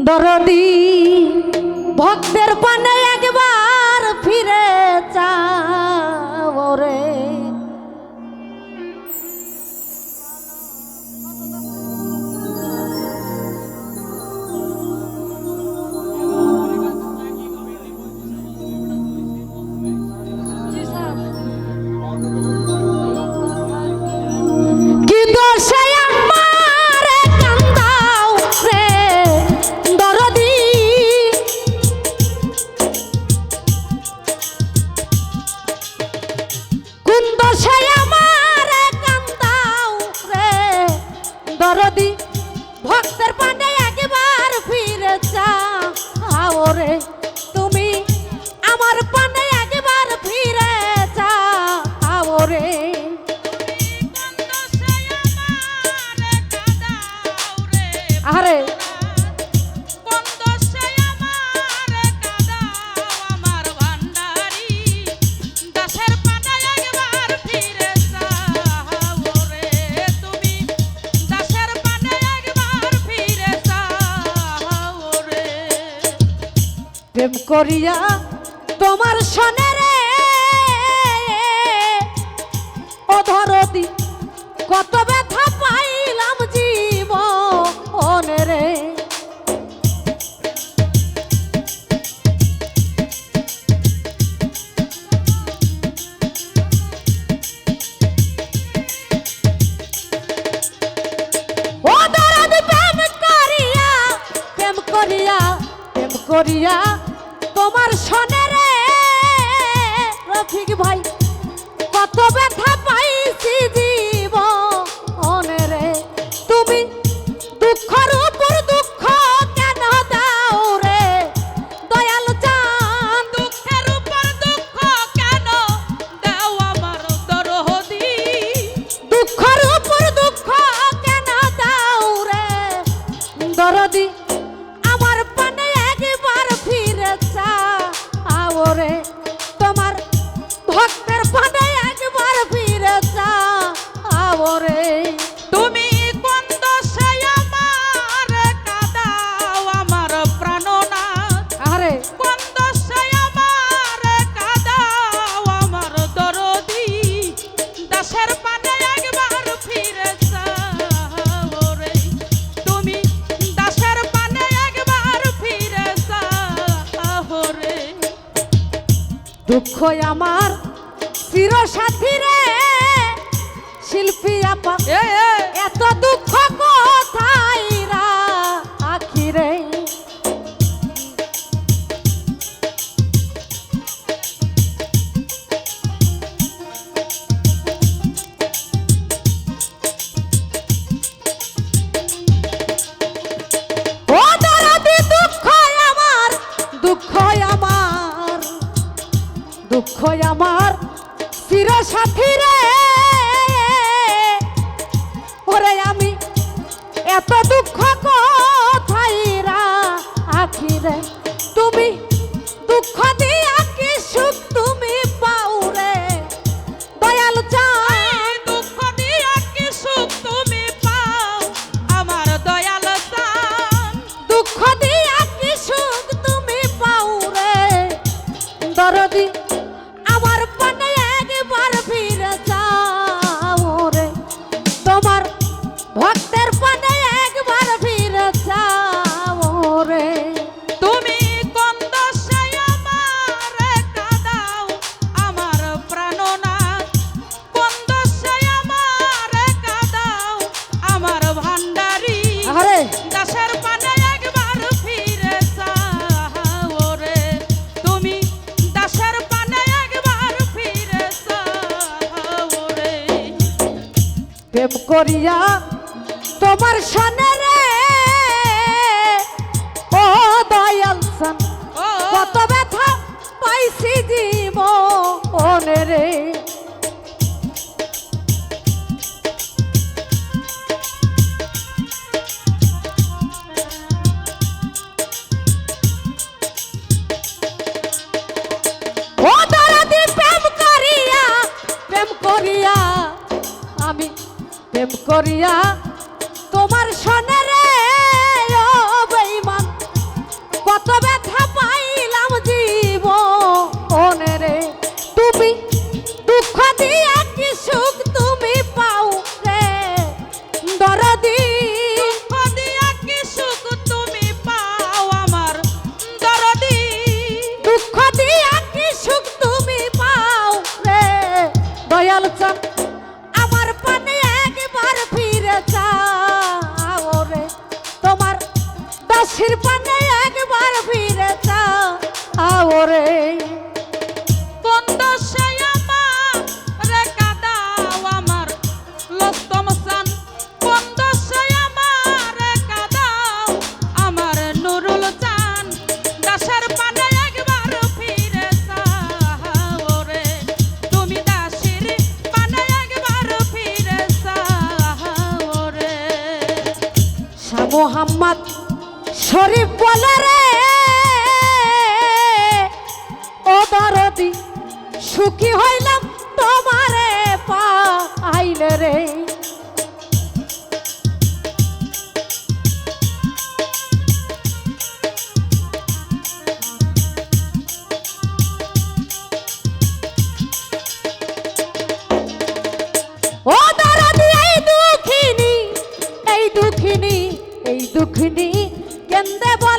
দরদি ভক্তের পানে একবার ফিরে যাও রে। কি দোষে আমারে কান্দাও রে দরদি, কোন দোষে আমারে কান্দাও রে দরদি ভক্তের পানে একবার ফিরে যাও রে। তুমি আমার পানে একবার ফিরে যাও রে। আরে প্রেম করিয়া তোমার সনে রে ও দরদি কত ব্যথা পাইলাম জীবনে রে। ও দরদি প্রেম করিয়া প্রেম করিয়া প্রেম করিয়া তোমার সনে রে রফিক ভাই কত ব্যথা পাইছি জীবনে রে। তুমি দুঃখের উপর দুঃখ কেন দাও রে দয়াল চান, দুঃখের উপর দুঃখ কেন দাও আমার দরদি, দুঃখের উপর দুঃখ কেন দাও রে দরদি আমার পানে একবার ফিরে যাও রে। তোমার ভক্তের পানে একবার ফিরে যাও রে। তুমি কোন দোষে আমারে কাঁদাও আমার প্রাণনাথ, আরে কোন দোষে আমারে কাঁদাও আমার দরদি, দাসের পানে একবার ফিরে যাও রে। তুমি দাসের পানে একবার ফিরে যাও রে। দুঃখ আমার চিরসাথী রে শিল্পী আপা, এত দুঃখ কোথায় রাখি রে। ও দরদি দুঃখ আমার দুঃখ আমার দুঃখ আমার চিরসাথী রে ওরে। আমি এত দুঃখ কোথায় রাখি রে। তুমি দুঃখ দিয়া কি সুখ তুমি পাও রে দয়াল চান, দুঃখ দিয়া কি সুখ তুমি পাও আমার দয়াল চান, দুঃখ দিয়া কি সুখ তুমি পাও রে দরদি আমার পানে একবার ফিরে যাও রে। তোমার ভক্তের পানে একবার ফিরে যাও রে। তুমি কোন দোষে আমারে কাঁদাও আমার প্রাণনাথ, কোন দোষে আমারে কাঁদাও আমার ভান্ডারী, আরে দাসের পানে একবার ফিরে যাও রে। তুমি দাসের পানে একবার ফিরে যাও রে। প্রেম করিয়া তোমার সনে রে ও দয়াল সান ও কত ব্যথা পাইছি জীবনে রে। ও দরদি প্রেম করিয়া আমি প্রেম করিয়া তোমার সনে রে ও বেঈমান দুঃখ দিয়া কি সুখ তুমি পাও রে দরদি দুঃখ দিয়া কি সুখ তুমি পাও আমার দরদি দুঃখ দিয়া কি সুখ তুমি পাও রে দয়াল চান আমার পানে একবার ফিরে যাও রে তোমার দাসির পানে একবার ফিরে যাও রে কোন দশে আমার কাদাও আমার লস্তম সান কোন দশে আমার কাদাও আমার নুরুল চান দাসের পানে একবার ফিরে যাও রে তুমি দাসের পানে একবার ফিরে যাও রে শাহ মোহাম্মদ শরীফ বলে রে ও দরদি সুখী হইলাম তোমারে পাইলে রে ও দরদি এই দুঃখিনী কেন্দে বল